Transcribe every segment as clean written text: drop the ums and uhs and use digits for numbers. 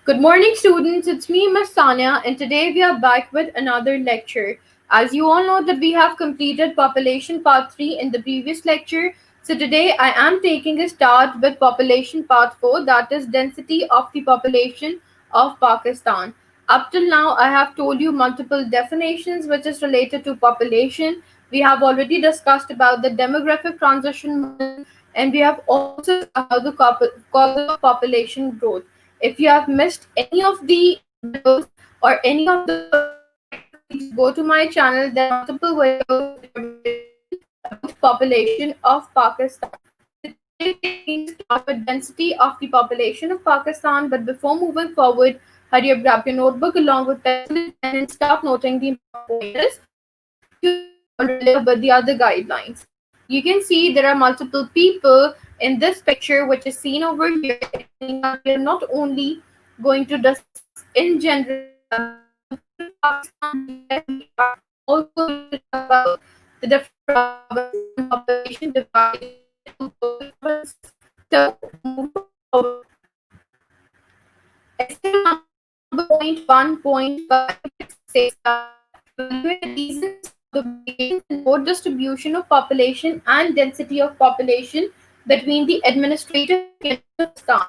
Good morning, students. It's me, Miss Sanya, and today we are back with another lecture. As you all know that we have completed population part 3 in the previous lecture, so today I am taking a start with population part 4, that is density of the population of Pakistan. Up till now, I have told you multiple definitions which is related to population. We have already discussed about the demographic transition model, and we have also discussed about the causes of population growth. If you have missed any of the videos or any of the slides, please go to my channel. There are multiple videos which are available about population of Pakistan. So today we are taking a start with density of the population of Pakistan. But before moving forward, hurry up, grab your notebook along with pencil and pen and start noting the important pointers so that you can go on relay with the other guidelines. You can see there are multiple people in this picture which is seen over here. It means that we are not only going to discuss in general about the population of Pakistan, but yes, we are also going to talk about the different provinces and population divided into those provinces. So, moving forward, essay number 1.1.5, it says that evaluate reasons for the variance in both distribution of population and density of population between the administrative units of Pakistan.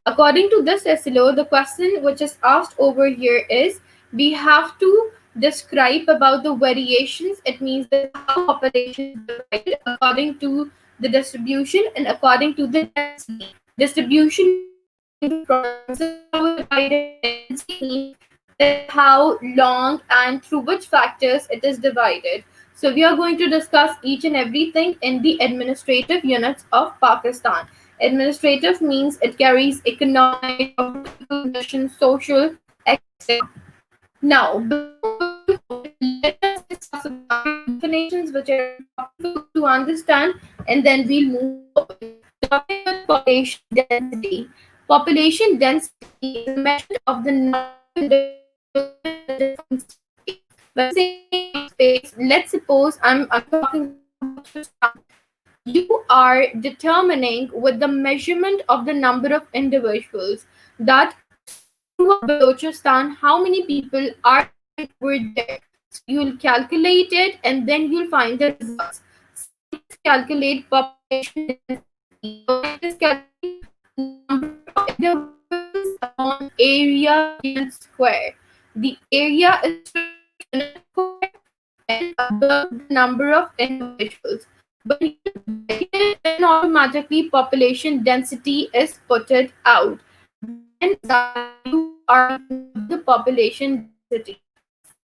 According to this SLO, the question which is asked over here is we have to describe about the variations. It means that how population is divided according to the distribution and according to the density. Distribution means according to provinces how it divided, and density means that how long and through which factors it is divided. So we are going to discuss each and everything in the administrative units of Pakistan. Administrative means it carries economic, political, mission, social, etc. Now, before moving forward, let us discuss about the definitions which are important for you to understand, and then we'll move forward. Starting with population density. Population density is a measurement of the number of individuals within a defined space. When saying a space, let's suppose I'm talking about Balochistan. You are determining with the measurement of the number of individuals that throughout Balochistan, how many people are living over there. So you'll calculate it and then you'll find the results. Scientists calculate population density. Scientists calculate the number of individuals upon area unit square. The area is referred to unit square and above the number of individuals. When you divide it, then automatically population density is put it out. Then that you are looking at the population density.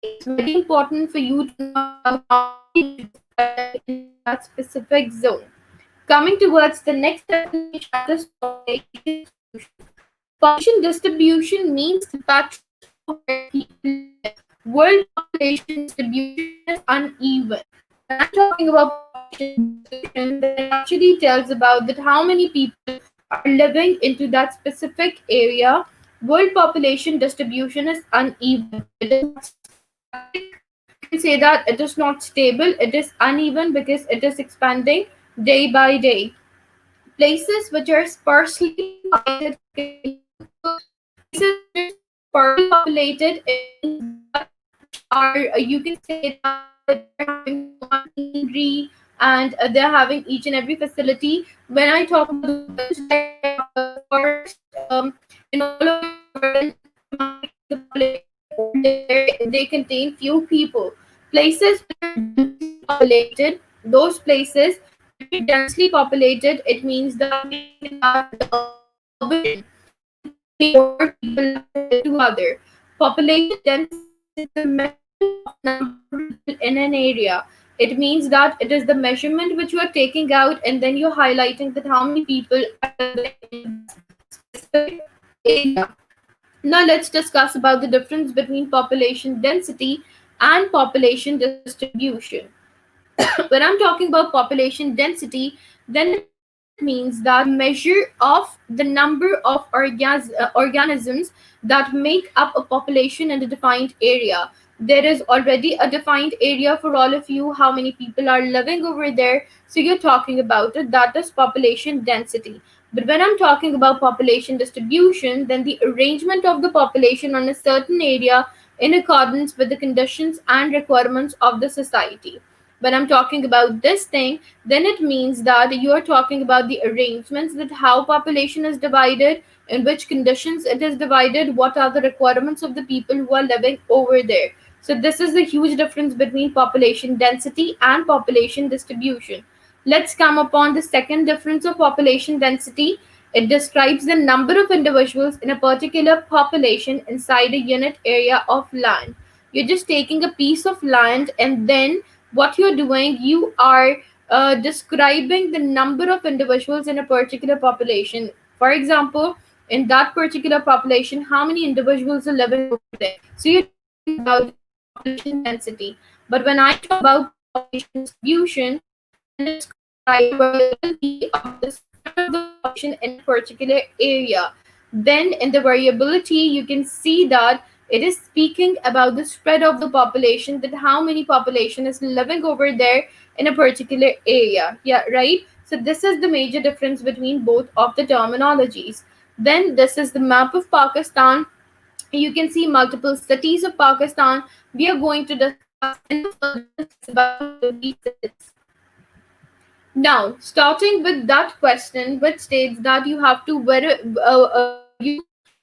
It's very important for you to know about how many individuals are living in that specific zone. Coming towards the next definition, that is population distribution. Population distribution means the patterns of where people live. World population distribution is uneven. When I'm talking about population distribution, then it actually tells about that how many people are living into that specific area. World population distribution is uneven. It is not static. You can say that it is not stable. It is uneven because it is expanding day by day. Places which are sparsely populated, okay, places which are sparsely populated, it means that which are you can say that they're having one scenery and they're having each and every facility. When I talk about the village like forest, all over the world, automatically the population over there they contain few people. Places which are densely populated, those places very densely populated, it means that we can say that urban. It contains more people compared to other. Population density is the measurement of number of people in an area. It means that it is the measurement which you are taking out and then you're highlighting that how many people are living in that specific area. Now let's discuss about the difference between population density and population distribution. When I'm talking about population density, then it means that measure of the number of organisms that make up a population in a defined area. There is already a defined area for all of you, how many people are living over there. So you're talking about it, that is population density. But when I'm talking about population distribution, then the arrangement of the population on a certain area in accordance with the conditions and requirements of the society. When I'm talking about this thing, then it means that you are talking about the arrangements, that how population is divided, in which conditions it is divided, what are the requirements of the people who are living over there. So this is the huge difference between population density and population distribution. Let's come upon the second difference of population density. It describes the number of individuals in a particular population inside a unit area of land. You're just taking a piece of land, and then what you're doing, you are describing the number of individuals in a particular population. For example, in that particular population, how many individuals are living over there. So you're talking about the population density. But when I talk about population distribution, then it describes the variability of the spread of the population in a particular area. Then in the variability, you can see that it is speaking about the spread of the population, that how many population is living over there in a particular area. Yeah, right. So this is the major difference between both of the terminologies. Then this is the map of Pakistan. You can see multiple cities of Pakistan. We are going to discuss in the further slides about all of these cities. Now, starting with that question, which states that you have to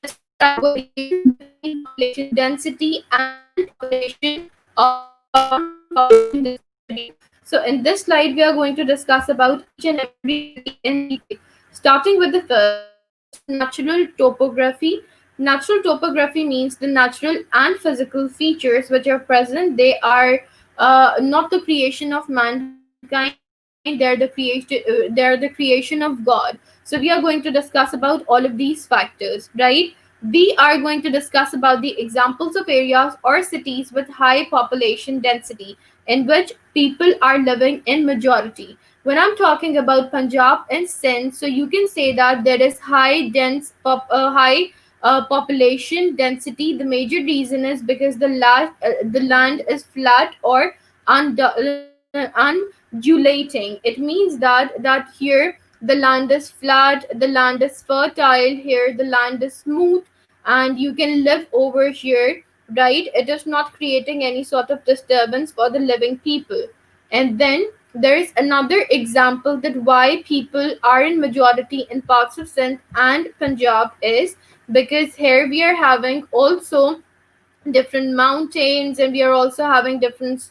describe variation between population density and population non-population distribution. So, in this slide, we are going to discuss about each and every city in detail. Starting with the first, natural topography. Natural topography means the natural and physical features which are present. They are not the creation of mankind, they're the creation of God. So we are going to discuss about all of these factors, right? We are going to discuss about the examples of areas or cities with high population density in which people are living in majority. When I'm talking about Punjab and Sindh, so you can say that there is high population density. The major reason is because the land is flat or undulating. It means that here the land is flat, the land is fertile, here the land is smooth, and you can live over here, right? It is not creating any sort of disturbance for the living people. And then there is another example that why people are in majority in parts of Sindh and Punjab is because here we are having also different mountains, and we are also having different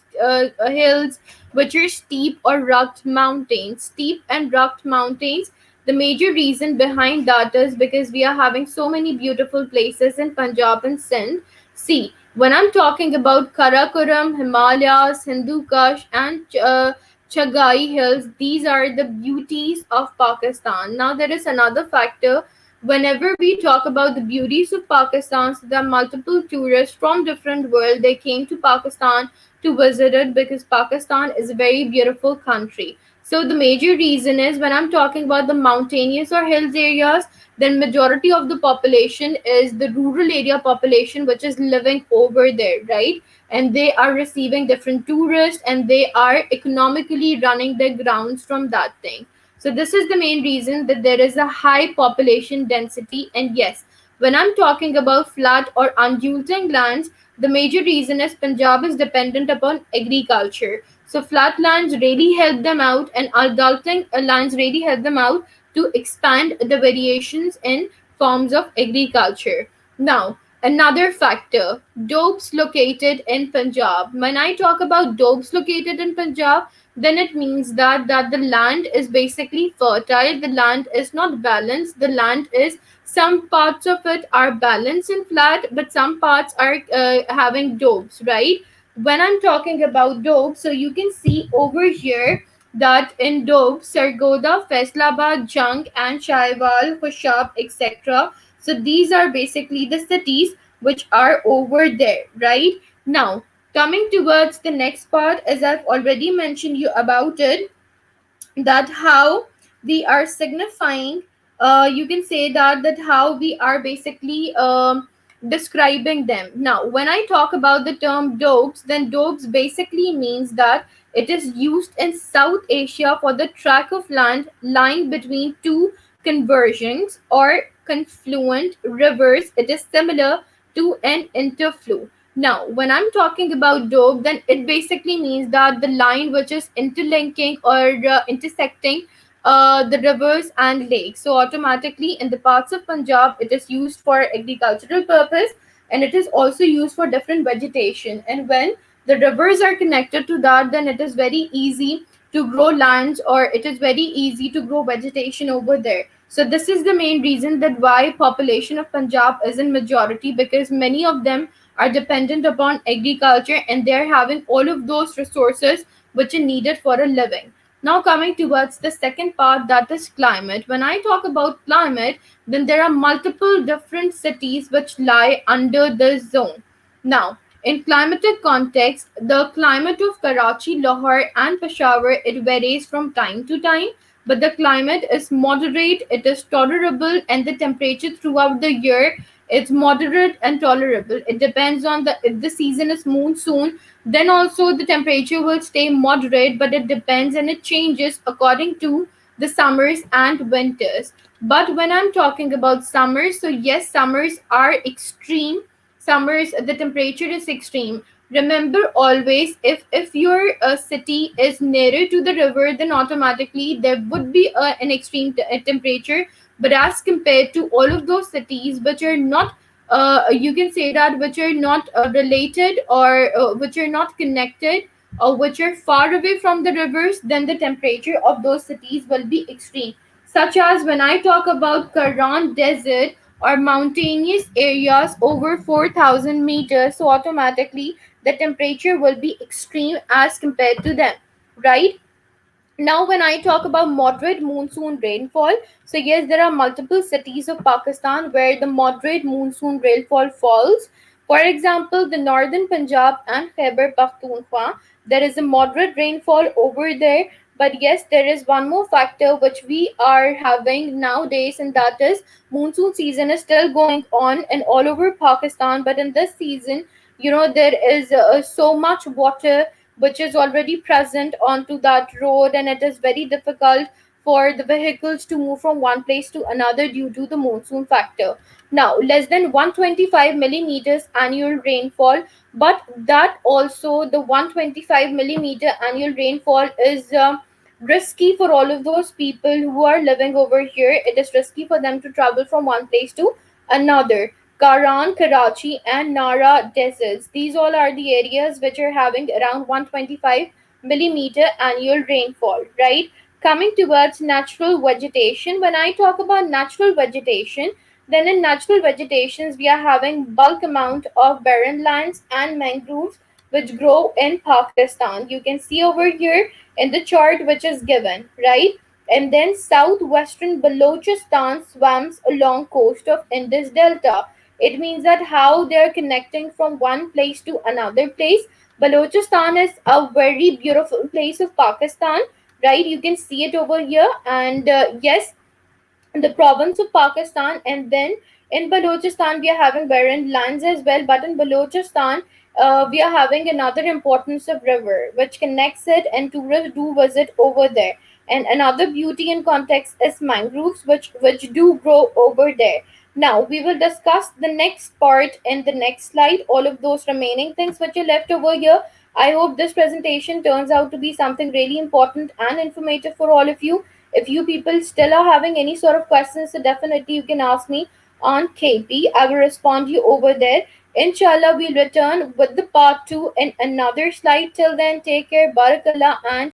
hills which are steep or rugged mountains. Steep and rugged mountains, the major reason behind that is because we are having so many beautiful places in Punjab and Sindh. See, when I'm talking about Karakoram, Himalayas, Hindu Kush, and Chagai hills, these are the beauties of Pakistan. Now there is another factor. Whenever we talk about the beauties of Pakistan, so there are multiple tourists from different world. They came to Pakistan to visit it because Pakistan is a very beautiful country. So the major reason is when I'm talking about the mountainous or hills areas, then majority of the population is the rural area population which is living over there, right? And they are receiving different tourists, and they are economically running their grounds from that thing. So this is the main reason that there is a high population density. And yes, when I'm talking about flat or undulating lands, the major reason is Punjab is dependent upon agriculture. So flat lands really help them out, and undulating lands really help them out to expand the variations in forms of agriculture. Now, another factor, dopes located in Punjab. When I talk about dopes located in Punjab, then it means that the land is basically fertile. The land is not balanced. The land is, some parts of it are balanced and flat, but some parts are having dopes, right? When I'm talking about dopes, so you can see over here that in Doab, Sargodha, Faisalabad, Jung, and Shaiwal, Hushab, etc. So these are basically the cities which are over there, right? Now, coming towards the next part, as I've already mentioned you about it, that how we are signifying, you can say that how we are basically describing them. Now when I talk about the term dopes, then dopes basically means that it is used in South Asia for the tract of land lying between two convergence or confluent rivers, it is similar to an interflow. Now, when I'm talking about doab, then it basically means that the line which is interlinking or intersecting the rivers and lakes. So, automatically, in the parts of Punjab, it is used for agricultural purpose, and it is also used for different vegetation. And when the rivers are connected to that, then it is very easy to grow lands, or it is very easy to grow vegetation over there. So this is the main reason that why population of Punjab is in majority, because many of them are dependent upon agriculture, and they are having all of those resources which are needed for a living. Now coming towards the second part, that is climate. When I talk about climate, then there are multiple different cities which lie under this zone. Now, in climatic context, the climate of Karachi, Lahore, and Peshawar, it varies from time to time, but the climate is moderate, it is tolerable, and the temperature throughout the year is moderate and tolerable. It depends on the if the season is monsoon, then also the temperature will stay moderate, but it depends and it changes according to the summers and winters. But when I'm talking about summers, so yes, summers are extreme. Summers, the temperature is extreme. Remember always, if your city is nearer to the river, then automatically there would be an extreme temperature. But as compared to all of those cities which are not you can say that which are not related, or which are not connected, or which are far away from the rivers, then the temperature of those cities will be extreme. Such as when I talk about Karan Desert or mountainous areas over 4,000 meters, so automatically the temperature will be extreme as compared to them, right? Now, when I talk about moderate monsoon rainfall, so yes, there are multiple cities of Pakistan where the moderate monsoon rainfall falls. For example, the northern Punjab and Khyber Pakhtunkhwa, there is a moderate rainfall over there. But yes, there is one more factor which we are having nowadays, and that is monsoon season is still going on and all over Pakistan. But in this season, there is so much water which is already present onto that road, and it is very difficult for the vehicles to move from one place to another due to the monsoon factor. Now, less than 125 millimeters annual rainfall, but that also the 125 millimeter annual rainfall is risky for all of those people who are living over here. It is risky for them to travel from one place to another. Karan, Karachi, and Nara deserts. These all are the areas which are having around 125 millimeter annual rainfall, right? Coming towards natural vegetation, when I talk about natural vegetation, then in natural vegetations we are having bulk amount of barren lands and mangroves which grow in Pakistan. You can see over here in the chart which is given, right? And then southwestern Balochistan swamps along coast of Indus Delta. It means that how they are connecting from one place to another place. Balochistan is a very beautiful place of Pakistan, right? You can see it over here, and yes, the province of Pakistan, and then in Balochistan we are having barren lands as well. But in Balochistan, we are having another importance of river which connects it, and tourists do visit over there. And another beauty and context is mangroves, which do grow over there. Now we will discuss the next part in the next slide. All of those remaining things which are left over here. I hope this presentation turns out to be something really important and informative for all of you. If you people still are having any sort of questions, so definitely you can ask me on KP. I will respond you over there. Inshallah, we'll return with the part 2 in another slide. Till then, take care. Barakallah and